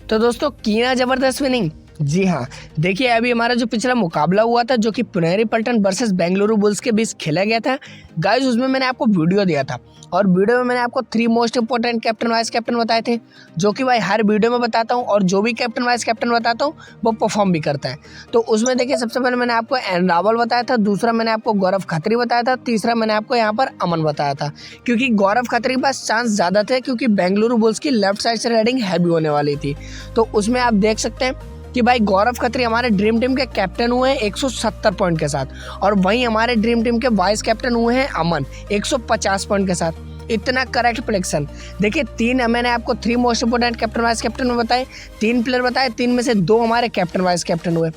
तो दोस्तों की ना जबरदस्त विनिंग। जी हाँ, देखिए अभी हमारा जो पिछला मुकाबला हुआ था जो कि पुनेरी पल्टन वर्सेस बेंगलुरु बुल्स के बीच खेला गया था गाइस, उसमें मैंने आपको वीडियो दिया था और वीडियो में मैंने आपको 3 most important captain vice captain बताए थे, जो कि भाई हर वीडियो में बताता हूँ और जो भी कैप्टन वाइस कैप्टन बताता हूँ वो परफॉर्म भी करता है। तो उसमें देखिए सबसे पहले मैंने आपको एन रावल बताया था, दूसरा मैंने आपको गौरव खत्री बताया था, तीसरा मैंने आपको यहाँ पर अमन बताया था, क्योंकि गौरव खत्री के पास चांस ज़्यादा थे क्योंकि बेंगलुरु बुल्स की लेफ्ट साइड से रेडिंग हैवी होने वाली थी। तो उसमें आप देख सकते हैं कि भाई गौरव खत्री हमारे ड्रीम टीम के कैप्टन हुए हैं 170 पॉइंट के साथ, और वहीं हमारे ड्रीम टीम के वाइस कैप्टन हुए हैं अमन 150 पॉइंट के साथ। इतना करेक्ट प्रेडिक्शन। देखिए मैंने आपको 3 most important captain vice captain में बताए, 3 प्लेयर बताए, 3 में से 2 हमारे कैप्टन वाइस कैप्टन हुए।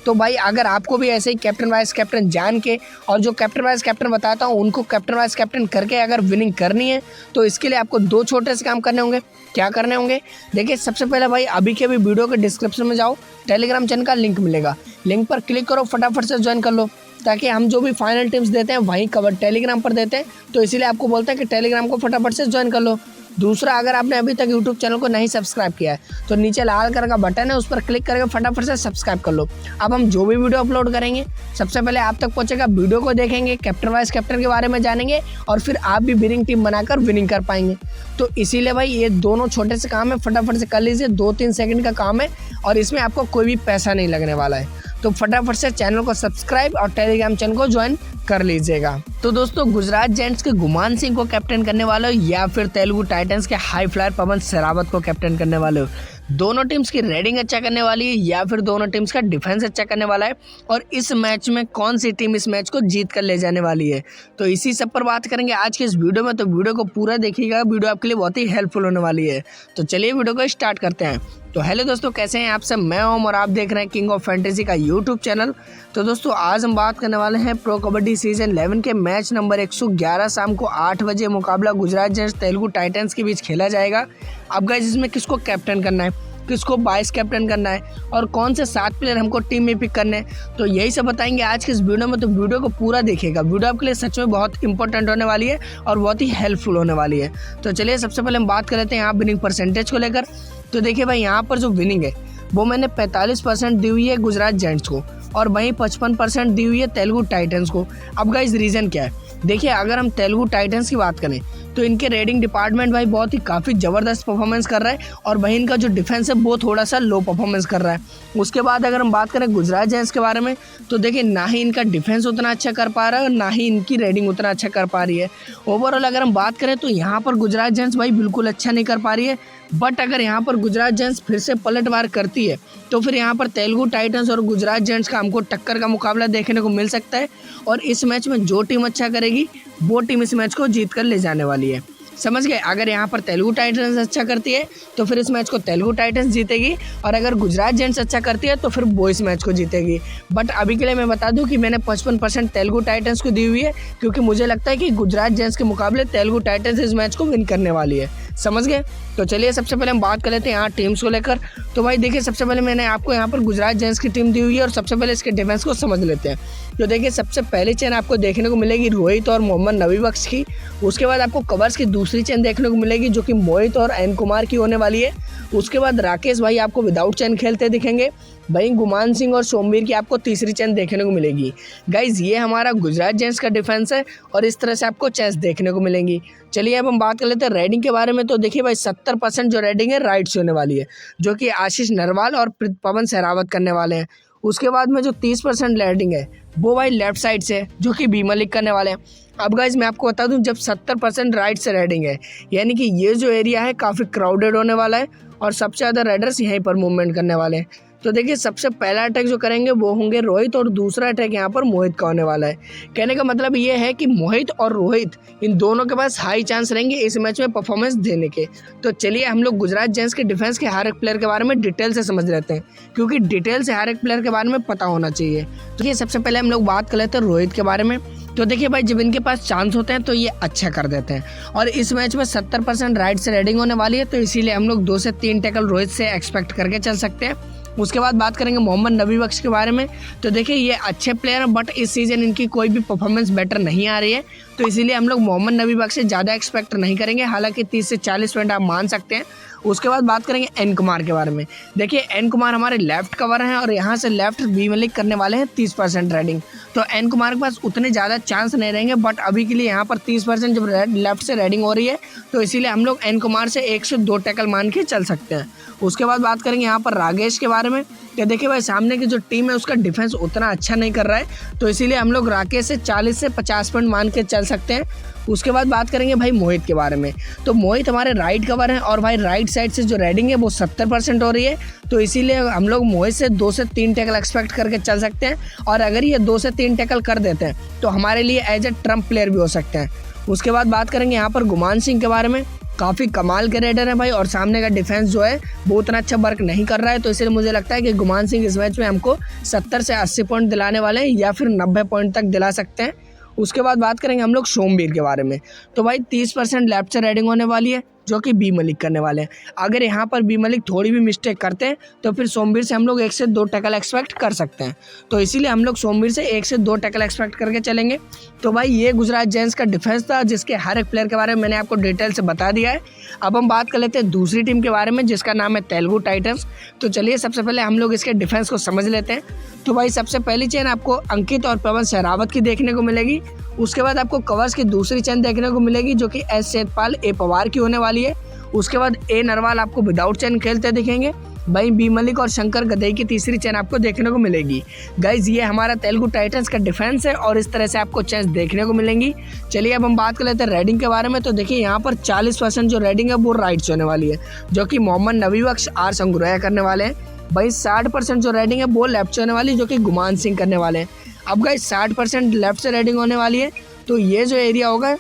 तो भाई अगर आपको भी ऐसे ही कैप्टन वाइस कैप्टन जान के और जो कैप्टन वाइस कैप्टन बताता हूँ उनको कैप्टन वाइस कैप्टन करके अगर विनिंग करनी है तो इसके लिए आपको 2 छोटे से काम करने होंगे। क्या करने होंगे? देखिए सबसे पहले भाई अभी के भी वीडियो के डिस्क्रिप्शन में जाओ, टेलीग्राम चैनल का लिंक मिलेगा, लिंक पर क्लिक करो, फटाफट से ज्वाइन कर लो, ताकि हम जो भी फाइनल टिप्स देते हैं वहीं कवर टेलीग्राम पर देते हैं। तो इसीलिए आपको बोलते हैं कि टेलीग्राम को फटाफट से ज्वाइन कर लो। दूसरा, अगर आपने अभी तक यूट्यूब चैनल को नहीं सब्सक्राइब किया है तो नीचे लाल कलर का बटन है, उस पर क्लिक करके फटाफट से सब्सक्राइब कर लो। अब हम जो भी वीडियो अपलोड करेंगे सबसे पहले आप तक पहुंचेगा, वीडियो को देखेंगे, कैप्टन वाइस कैप्टन के बारे में जानेंगे और फिर आप भी विनिंग टीम बनाकर विनिंग कर पाएंगे। तो इसीलिए भाई ये दोनों छोटे से काम है, फटाफट से कर लीजिए, 2-3 सेकंड का काम है और इसमें आपको कोई भी पैसा नहीं लगने वाला है। तो फटाफट से चैनल को सब्सक्राइब और टेलीग्राम चैनल को ज्वाइन कर लीजिएगा। तो दोस्तों गुजरात जेंट्स के गुमान सिंह को कैप्टन करने वाले हो या फिर तेलुगु टाइटंस के हाई फ्लायर पवन सरावत को कैप्टन करने वाले हो, दोनों टीम्स की रेडिंग अच्छा करने वाली है या फिर दोनों टीम्स का डिफेंस अच्छा करने वाला है, और इस मैच में कौन सी टीम इस मैच को जीत कर ले जाने वाली है, तो इसी सब पर बात करेंगे आज के इस वीडियो में। तो वीडियो को पूरा देखिएगा, वीडियो आपके लिए बहुत ही हेल्पफुल होने वाली है। तो चलिए वीडियो को स्टार्ट करते हैं। तो हेलो दोस्तों, कैसे हैं आप सब? मैं ओम और आप देख रहे हैं किंग ऑफ फैंटेसी का यूट्यूब चैनल। तो दोस्तों आज हम बात करने वाले हैं प्रो कबड्डी सीजन 11 के मैच नंबर 111 शाम को 8 बजे मुकाबला गुजरात जेंट्स तेलुगु टाइटंस के बीच खेला जाएगा। अब गाइस इसमें किसको कैप्टन करना है, किसको वाइस कैप्टन करना है और कौन से 7 प्लेयर हमको टीम में पिक करने हैं, तो यही सब बताएंगे आज के इस वीडियो में। तो वीडियो को पूरा देखिएगा, वीडियो आपके लिए सच में बहुत इंपॉर्टेंट होने वाली है और बहुत ही हेल्पफुल होने वाली है। तो चलिए सबसे पहले हम बात कर लेते हैं यहाँ विनिंग परसेंटेज को लेकर। तो देखिए भाई यहाँ पर जो विनिंग है वो मैंने 45% दी हुई है गुजरात जेंट्स को और वहीं 55% दी हुई है तेलुगु टाइटंस को। अब गाइस रीज़न क्या है? देखिए अगर हम तेलुगु टाइटंस की बात करें तो इनके रेडिंग डिपार्टमेंट भाई बहुत ही काफ़ी ज़बरदस्त परफॉर्मेंस कर रहा है और वहीं इनका जो डिफेंस है वो थोड़ा सा लो परफॉर्मेंस कर रहा है। उसके बाद अगर हम बात करें गुजरात जेंट्स के बारे में तो देखिए ना ही इनका डिफेंस उतना अच्छा कर पा रहा है और ना ही इनकी रेडिंग उतना अच्छा कर पा रही है। ओवरऑल अगर हम बात करें तो यहाँ पर गुजरात जेंट्स भाई बिल्कुल अच्छा नहीं कर पा रही है, बट अगर यहाँ पर गुजरात जेंट्स फिर से पलटवार करती है तो फिर यहाँ पर तेलुगु टाइटंस और गुजरात जेंट्स का हमको टक्कर का मुकाबला देखने को मिल सकता है, और इस मैच में जो टीम अच्छा करेगी वो टीम इस मैच को जीत कर ले जाने वाली है। समझ गए? अगर यहाँ पर तेलुगु टाइटंस अच्छा करती है तो फिर इस मैच को तेलुगु टाइटंस जीतेगी, और अगर गुजरात जेंट्स अच्छा करती है तो फिर वो इस मैच को जीतेगी। बट अभी के लिए मैं बता दूं कि मैंने 55% तेलुगु टाइटंस को दी हुई है, क्योंकि मुझे लगता है कि गुजरात जेंट्स के मुकाबले तेलुगु टाइटंस इस मैच को विन करने वाली है। समझ गए? तो चलिए सबसे पहले हम बात कर लेते हैं यहाँ टीम्स को लेकर। तो भाई देखिए सबसे पहले मैंने आपको यहाँ पर गुजरात जेंट्स की टीम दी हुई है और सबसे पहले इसके डिफेंस को समझ लेते हैं। तो देखिए सबसे पहली चेन आपको देखने को मिलेगी रोहित और मोहम्मद नबी बख्श की। उसके बाद आपको कवर्स की दूसरी चेन देखने को मिलेगी जो कि मोहित और एन कुमार की होने वाली है। उसके बाद राकेश भाई आपको विदाउट चेन खेलते दिखेंगे। वहीं गुमान सिंह और सोमवीर की आपको तीसरी चेन देखने को मिलेगी। गाइज ये हमारा गुजरात जेंट्स का डिफेंस है और इस तरह से आपको चेस देखने को मिलेंगी। चलिए अब हम बात कर लेते हैं रेडिंग के बारे में। तो देखिए भाई 70% जो रेडिंग है राइट से होने वाली है, जो कि आशीष नरवाल और पवन सहरावत करने वाले हैं। उसके बाद में जो 30% रेडिंग है वो भाई लेफ्ट साइड से जो कि बी मलिक करने वाले हैं। अब गाइज मैं आपको बता दूं, जब 70% राइट से रेडिंग है यानी कि ये जो एरिया है काफ़ी क्राउडेड होने वाला है और सबसे ज़्यादा रेडर्स यहीं पर मूवमेंट करने वाले हैं। तो देखिए सबसे पहला अटैक जो करेंगे वो होंगे रोहित और दूसरा अटैक यहाँ पर मोहित का होने वाला है। कहने का मतलब ये है कि मोहित और रोहित इन दोनों के पास हाई चांस रहेंगे इस मैच में परफॉर्मेंस देने के। तो चलिए हम लोग गुजरात जेंट्स के डिफेंस के हर एक प्लेयर के बारे में डिटेल से समझ लेते हैं, क्योंकि डिटेल से हर एक प्लेयर के बारे में पता होना चाहिए। तो ये सबसे पहले हम लोग बात कर लेते हैं रोहित के बारे में। तो देखिए भाई जब इनके पास चांस होते हैं तो ये अच्छा कर देते हैं, और इस मैच में 70% राइट से रेडिंग होने वाली है, तो इसीलिए हम लोग 2 से 3 टैकल रोहित से एक्सपेक्ट करके चल सकते हैं। उसके बाद बात करेंगे मोहम्मद नबी बख्श के बारे में। तो देखिए ये अच्छे प्लेयर हैं, बट इस सीज़न इनकी कोई भी परफॉर्मेंस बेटर नहीं आ रही है, तो इसीलिए हम लोग मोहम्मद नबी बख्श से ज़्यादा एक्सपेक्ट नहीं करेंगे। हालांकि 30 से 40 पॉइंट आप मान सकते हैं। उसके बाद बात करेंगे एन कुमार के बारे में। देखिए एन कुमार हमारे लेफ्ट कवर हैं और यहाँ से लेफ्ट बी मलिक करने वाले हैं 30% रेडिंग। तो एन कुमार के पास उतने ज़्यादा चांस नहीं रहेंगे, बट अभी के लिए यहाँ पर 30% जब लेफ्ट से रेडिंग हो रही है तो इसीलिए हम लोग एन कुमार से 1 से 2 टैकल मान के चल सकते हैं। उसके बाद बात करेंगे यहाँ पर राकेश के बारे में। तो देखिए भाई सामने की जो टीम है उसका डिफेंस उतना अच्छा नहीं कर रहा है, तो इसीलिए हम लोग राकेश से 40 से 50 पॉइंट मान के चल सकते हैं। उसके बाद बात करेंगे भाई मोहित के बारे में। तो मोहित हमारे राइट कवर हैं और भाई राइट साइड से जो रेडिंग है वो 70% हो रही है, तो इसीलिए हम लोग मोहित से 2 से 3 टैकल एक्सपेक्ट करके चल सकते हैं। और अगर ये 2 से 3 टैकल कर देते हैं तो हमारे लिए एज ए ट्रम्प प्लेयर भी हो सकते हैं। उसके बाद बात करेंगे यहाँ पर गुमान सिंह के बारे में। काफ़ी कमाल के रेडर है भाई, और सामने का डिफेंस जो है वो उतना अच्छा वर्क नहीं कर रहा है, तो इसलिए मुझे लगता है कि गुमान सिंह इस मैच में हमको 70 से 80 पॉइंट दिलाने वाले हैं या फिर 90 पॉइंट तक दिला सकते हैं। उसके बाद बात करेंगे हम लोग सोमवीर के बारे में। तो भाई 30% लेफ्ट से रेडिंग होने वाली है जो कि बी मलिक करने वाले हैं। अगर यहाँ पर बी मलिक थोड़ी भी मिस्टेक करते हैं तो फिर सोमवीर से हम लोग 1 से 2 टैकल एक्सपेक्ट कर सकते हैं, तो इसीलिए हम लोग सोमवीर से 1 से 2 टैकल एक्सपेक्ट करके चलेंगे। तो भाई ये गुजरात जेंट्स का डिफेंस था जिसके हर एक प्लेयर के बारे में मैंने आपको डिटेल से बता दिया है। अब हम बात कर लेते हैं दूसरी टीम के बारे में जिसका नाम है तेलुगु टाइटंस। तो चलिए सबसे पहले हम लोग इसके डिफेंस को समझ लेते हैं। तो भाई सबसे पहली चेन आपको अंकित और पवन सहरावत की देखने को मिलेगी। उसके बाद आपको कवर्स की दूसरी चेन देखने को मिलेगी जो कि एस सेतपाल ए पवार की होने वाली है। उसके बाद ए नरवाल आपको विदाउट चेन खेलते दिखेंगे। भाई बी मलिक और शंकर गदई की तीसरी चेन आपको देखने को मिलेगी। गाइज ये हमारा तेलुगु टाइटंस का डिफेंस है और इस तरह से आपको चेंज देखने को मिलेंगी। चलिए अब हम बात कर लेते हैं रेडिंग के बारे में। तो देखिए यहाँ पर 40% जो रेडिंग है वो राइट से होने वाली है जो कि मोहम्मद नबी बख्श आर संगुरैया करने वाले हैं। भाई 60% जो रेडिंग है वो लेफ्ट से होने वाली है जो कि गुमान सिंह करने वाले हैं। अब गाइज 60% लेफ्ट से रेडिंग होने वाली है, तो ये जो एरिया होगा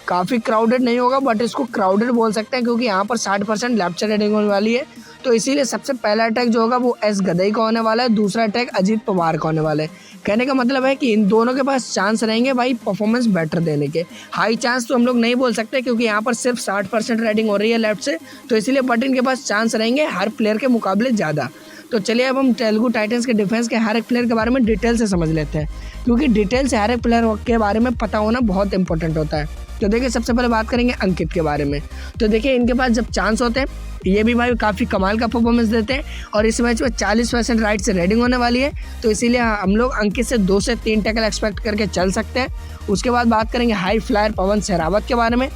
काफ़ी क्राउडेड नहीं होगा, बट इसको क्राउडेड बोल सकते हैं क्योंकि यहाँ पर 60% लेफ्ट से रेडिंग होने वाली है। तो इसीलिए सबसे पहला अटैक जो होगा वो एस गदई का होने वाला है, दूसरा अटैक अजीत पवार का होने वाला है। कहने का मतलब है कि इन दोनों के पास चांस रहेंगे भाई परफॉर्मेंस बेटर देने के। हाई चांस तो हम लोग नहीं बोल सकते क्योंकि यहाँ पर सिर्फ 60% रेडिंग हो रही है लेफ्ट से, तो इसीलिए बट इनके पास चांस रहेंगे हर प्लेयर के मुकाबले ज़्यादा। तो चलिए अब हम तेलुगु टाइटंस के डिफेंस के हर एक प्लेयर के बारे में डिटेल से समझ लेते हैं, क्योंकि डिटेल से हर एक प्लेयर के बारे में पता होना बहुत इंपॉर्टेंट होता है। तो देखिए सबसे पहले बात करेंगे अंकित के बारे में। तो देखिए इनके पास जब चांस होते हैं ये भी भाई काफ़ी कमाल का परफॉर्मेंस देते हैं और इस मैच में 40% राइट से रेडिंग होने वाली है, तो इसीलिए हम लोग अंकित से 2 से 3 टैकल एक्सपेक्ट करके चल सकते हैं। उसके बाद बात करेंगे हाई फ्लायर पवन सहरावत के बारे में।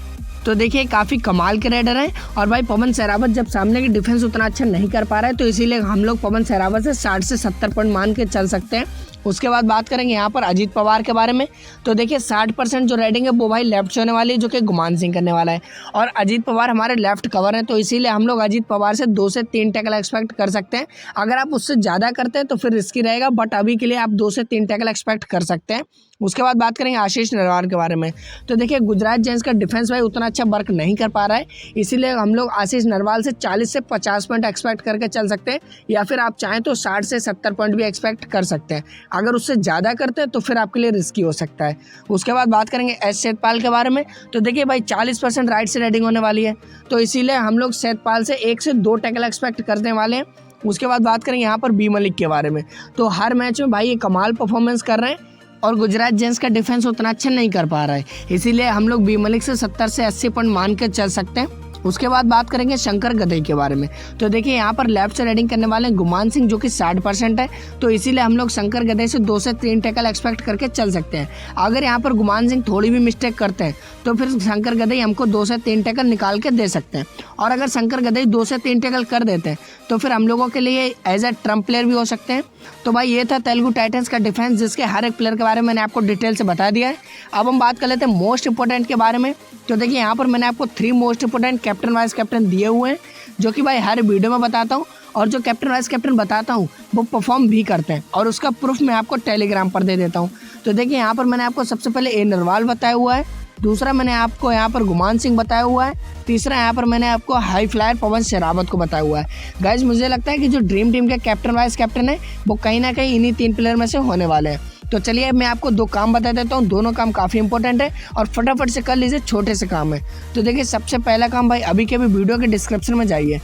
तो देखिए काफ़ी कमाल के रेडर हैं और भाई पवन सहरावत जब सामने की डिफेंस उतना अच्छा नहीं कर पा रहा है, तो इसीलिए हम लोग पवन सहरावत से 60 से 70 पॉइंट मान के चल सकते हैं। उसके बाद बात करेंगे यहाँ पर अजीत पवार के बारे में। तो देखिए 60% जो रेडिंग है वो भाई लेफ्ट से होने वाली है जो कि गुमान सिंह करने वाला है, और अजीत पवार हमारे लेफ्ट कवर हैं, तो इसीलिए हम लोग अजीत पवार से 2 से 3 टैकल एक्सपेक्ट कर सकते हैं। अगर आप उससे ज़्यादा करते हैं तो फिर रिस्की रहेगा, बट अभी के लिए आप 2 से 3 टैकल एक्सपेक्ट कर सकते हैं। उसके बाद बात करेंगे आशीष नरवाल के बारे में। तो देखिए गुजरात जेंट्स का डिफेंस भाई उतना अच्छा वर्क नहीं कर पा रहा है, इसीलिए हम लोग आशीष नरवाल से 40 से 50 पॉइंट एक्सपेक्ट करके चल सकते हैं, या फिर आप चाहें तो 60 से 70 पॉइंट भी एक्सपेक्ट कर सकते हैं। अगर उससे ज़्यादा करते हैं तो फिर आपके लिए रिस्की हो सकता है। उसके बाद बात करेंगे एस सेतपाल के बारे में। तो देखिए भाई 40% राइट से रेडिंग होने वाली है, तो इसीलिए हम लोग सेतपाल से 1 से 2 टैकल एक्सपेक्ट करने वाले हैं। उसके बाद बात करेंगे यहाँ पर बी मलिक के बारे में। तो हर मैच में भाई ये कमाल परफॉर्मेंस कर रहे हैं और गुजरात जेंट्स का डिफेंस उतना अच्छा नहीं कर पा रहा है, इसीलिए हम लोग बी मलिक से 70 से 80 पॉइंट मान के चल सकते हैं। उसके बाद बात करेंगे शंकर गदई के बारे में। तो देखिए यहाँ पर लेफ्ट से रेडिंग करने वाले गुमान सिंह जो कि 60% है, तो इसीलिए हम लोग शंकर गदई से 2 से 3 टैकल एक्सपेक्ट करके चल सकते हैं। अगर यहाँ पर गुमान सिंह थोड़ी भी मिस्टेक करते हैं तो फिर शंकर गदई हमको 2 से 3 टैकल निकाल के दे सकते हैं, और अगर शंकर गदई 2 से 3 टैकल कर देते हैं तो फिर हम लोगों के लिए एज ए ट्रम्प प्लेयर भी हो सकते हैं। तो भाई ये था तेलुगु टाइटंस का डिफेंस जिसके हर एक प्लेयर के बारे में मैंने आपको डिटेल से बता दिया है। अब हम बात कर लेते हैं मोस्ट इंपॉर्टेंट के बारे में। तो देखिए यहाँ पर मैंने आपको 3 most important captain vice captain दिए हुए हैं जो कि भाई हर वीडियो में बताता हूँ, और जो कैप्टन वाइस कैप्टन बताता हूँ वो परफॉर्म भी करते हैं, और उसका प्रूफ मैं आपको टेलीग्राम पर दे देता हूँ। तो देखिए यहाँ पर मैंने आपको सबसे पहले ए नरवाल बताया हुआ है, दूसरा मैंने आपको यहाँ पर गुमान सिंह बताया हुआ है, तीसरा यहाँ पर मैंने आपको हाई फ्लायर पवन सहरावत को बताया हुआ है। गाइज मुझे लगता है कि जो ड्रीम टीम के कैप्टन वाइस कैप्टन है वो कहीं ना कहीं इन्हीं 3 प्लेयर में से होने वाले हैं। तो चलिए मैं आपको 2 काम बता देता हूँ, दोनों काम काफ़ी इंपॉर्टेंट है और फटाफट से कर लीजिए, छोटे से काम है। तो देखिए सबसे पहला काम भाई अभी के भी वीडियो के डिस्क्रिप्शन में जाइए,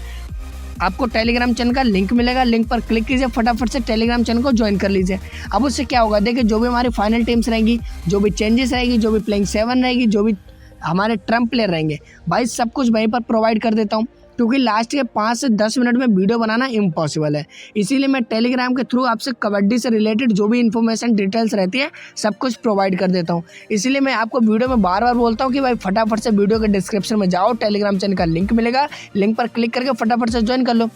आपको टेलीग्राम चैनल का लिंक मिलेगा, लिंक पर क्लिक कीजिए, फटाफट से टेलीग्राम चैनल को ज्वाइन कर लीजिए। अब उससे क्या होगा, देखिए जो भी हमारी फाइनल टीम्स रहेंगी, जो भी चेंजेस रहेगी, जो भी प्लेइंग 7 रहेगी, जो भी हमारे ट्रम्प प्लेयर रहेंगे, भाई सब कुछ वहीं पर प्रोवाइड कर देता हूँ। क्योंकि लास्ट के 5 से 10 मिनट में वीडियो बनाना इम्पॉसिबल है। इसीलिए मैं टेलीग्राम के थ्रू आपसे कबड्डी से रिलेटेड जो भी इन्फॉर्मेशन डिटेल्स रहती है सब कुछ प्रोवाइड कर देता हूँ। इसीलिए मैं आपको वीडियो में बार बार बोलता हूँ कि भाई फटाफट से वीडियो के डिस्क्रिप्शन में जाओ, टेलीग्राम चैनल का लिंक मिलेगा, लिंक पर क्लिक करके फटाफट से ज्वाइन कर लो।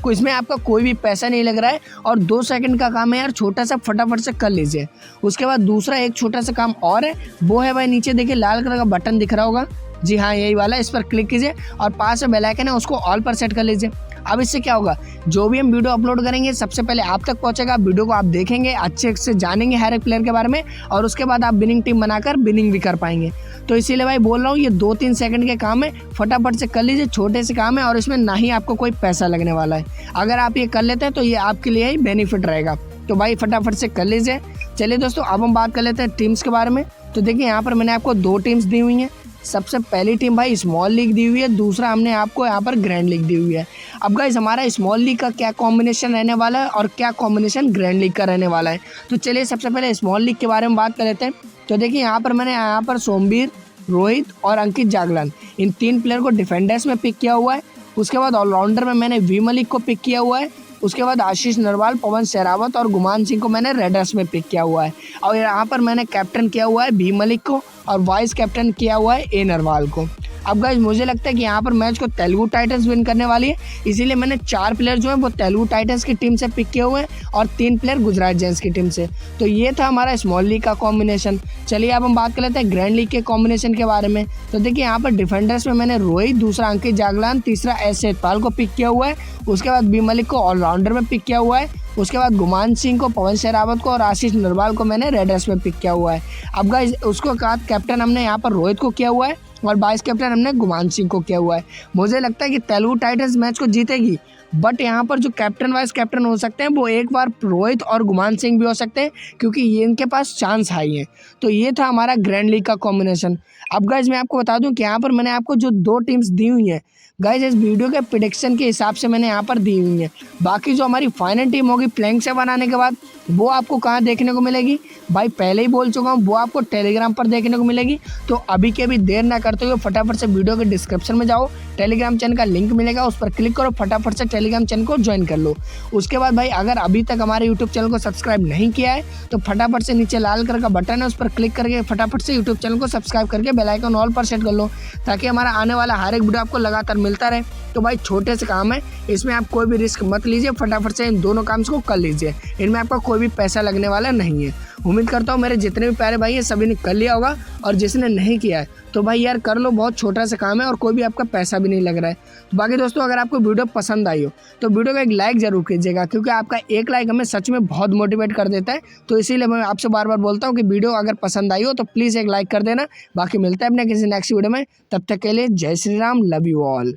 इसमें आपका कोई भी पैसा नहीं लग रहा है और 2 सेकंड का काम है यार, छोटा सा फटाफट से कर लीजिए। उसके बाद दूसरा एक छोटा सा काम और है, वो है भाई नीचे देखिए लाल कलर का बटन दिख रहा होगा, जी हाँ यही वाला, इस पर क्लिक कीजिए और पास में बेल आइकन है उसको ऑल पर सेट कर लीजिए। अब इससे क्या होगा, जो भी हम वीडियो अपलोड करेंगे सबसे पहले आप तक पहुंचेगा, वीडियो को आप देखेंगे, अच्छे से जानेंगे हर एक प्लेयर के बारे में और उसके बाद आप विनिंग टीम बनाकर विनिंग भी कर पाएंगे। तो इसीलिए भाई बोल रहा हूँ ये 2-3 सेकंड के काम है, फटाफट से कर लीजिए, छोटे से काम है और इसमें ना ही आपको कोई पैसा लगने वाला है। अगर आप ये कर लेते हैं तो ये आपके लिए ही बेनिफिट रहेगा। तो भाई फटाफट से कर लीजिए। चलिए दोस्तों अब हम बात कर लेते हैं टीम्स के बारे में। तो देखिए यहाँ पर मैंने आपको 2 टीम्स दी हुई हैं। सबसे पहली टीम भाई स्मॉल लीग दी हुई है, दूसरा हमने आपको यहाँ पर ग्रैंड लीग दी हुई है। अब गाइस हमारा स्मॉल लीग का क्या कॉम्बिनेशन रहने वाला है और क्या कॉम्बिनेशन ग्रैंड लीग का रहने वाला है, तो चलिए सबसे पहले स्मॉल लीग के बारे में बात कर लेते हैं। तो देखिए यहाँ पर मैंने यहाँ पर सोमवीर, रोहित और अंकित जागलान इन 3 प्लेयर को डिफेंडर्स में पिक किया हुआ है। उसके बाद ऑलराउंडर में मैंने वी मलिक को पिक किया हुआ है। उसके बाद आशीष नरवाल, पवन शेरावत और गुमान सिंह को मैंने रेडर्स में पिक किया हुआ है। और यहाँ पर मैंने कैप्टन किया हुआ है वी मलिक को और वाइस कैप्टन किया हुआ है ए नरवाल को। अब गाइस मुझे लगता है कि यहाँ पर मैच को तेलुगु टाइटंस विन करने वाली है, इसीलिए मैंने 4 प्लेयर जो है वो तेलुगु टाइटंस की टीम से पिक किए हुए हैं और 3 प्लेयर गुजरात जेंट्स की टीम से। तो ये था हमारा स्मॉल लीग का कॉम्बिनेशन। चलिए अब हम बात कर लेते हैं ग्रैंड लीग के कॉम्बिनेशन के बारे में। तो देखिए यहाँ पर डिफेंडर्स में मैंने रोहित, दूसरा अंकित जागलान, तीसरा एस सेतपाल को पिक किया हुआ है। उसके बाद बी मलिक को ऑलराउंडर में पिक किया हुआ है। उसके बाद गुमान सिंह को, पवन शेरावत को और आशीष नरवाल को मैंने रेडर्स में पिक किया हुआ है। अब गाइस उसको बाद कैप्टन हमने यहाँ पर रोहित को किया हुआ है और वाइस कैप्टन हमने गुमान सिंह को किया हुआ है। मुझे लगता है कि तेलुगु टाइटंस मैच को जीतेगी, बट यहाँ पर जो कैप्टन वाइस कैप्टन हो सकते हैं वो एक बार रोहित और गुमान सिंह भी हो सकते हैं, क्योंकि ये इनके पास चांस हाई है। तो ये था हमारा ग्रैंड लीग का कॉम्बिनेशन। अब गाइज मैं आपको बता दूं कि यहाँ पर मैंने आपको जो 2 टीम्स दी हुई हैं गाइज इस वीडियो के प्रेडिक्शन के हिसाब से मैंने यहाँ पर दी हुई है। बाकी जो हमारी फाइनल टीम होगी प्लैंक से बनाने के बाद वो आपको कहाँ देखने को मिलेगी, भाई पहले ही बोल चुका हूँ, वो आपको टेलीग्राम पर देखने को मिलेगी। तो अभी के अभी देर ना करते हुए फटाफट से वीडियो के डिस्क्रिप्शन में जाओ, टेलीग्राम चैनल का लिंक मिलेगा, उस पर क्लिक करो, फटाफट से टेलीग्राम चैनल को ज्वाइन कर लो। उसके बाद भाई अगर अभी तक हमारे यूट्यूब चैनल को सब्सक्राइब नहीं किया है तो फटाफट से नीचे लाल कलर का बटन है उस पर क्लिक करके फटाफट से यूट्यूब चैनल को सब्सक्राइब करके बेल आइकन ऑल पर सेट कर लो, ताकि हमारा आने वाला हर एक वीडियो आपको लगातार मिलता रहे। तो भाई छोटे से काम है, इसमें आप कोई भी रिस्क मत लीजिए, फटाफट से इन दोनों काम को कर लीजिए, इनमें आपका कोई भी पैसा लगने वाला नहीं है। उम्मीद करता हूँ मेरे जितने भी प्यारे भाई हैं सभी ने कर लिया होगा, और जिसने नहीं किया है तो भाई यार कर लो, बहुत छोटा सा काम है और कोई भी आपका पैसा भी नहीं लग रहा है। तो बाकी दोस्तों अगर आपको वीडियो पसंद आई हो तो वीडियो को एक लाइक जरूर कीजिएगा, क्योंकि आपका एक लाइक हमें सच में बहुत मोटिवेट कर देता है। तो इसीलिए मैं आपसे बार बार बोलता हूँ कि वीडियो अगर पसंद आई हो तो प्लीज़ एक लाइक कर देना। बाकी मिलता है अपने किसी नेक्स्ट वीडियो में, तब तक के लिए जय Shri Ram, love you all.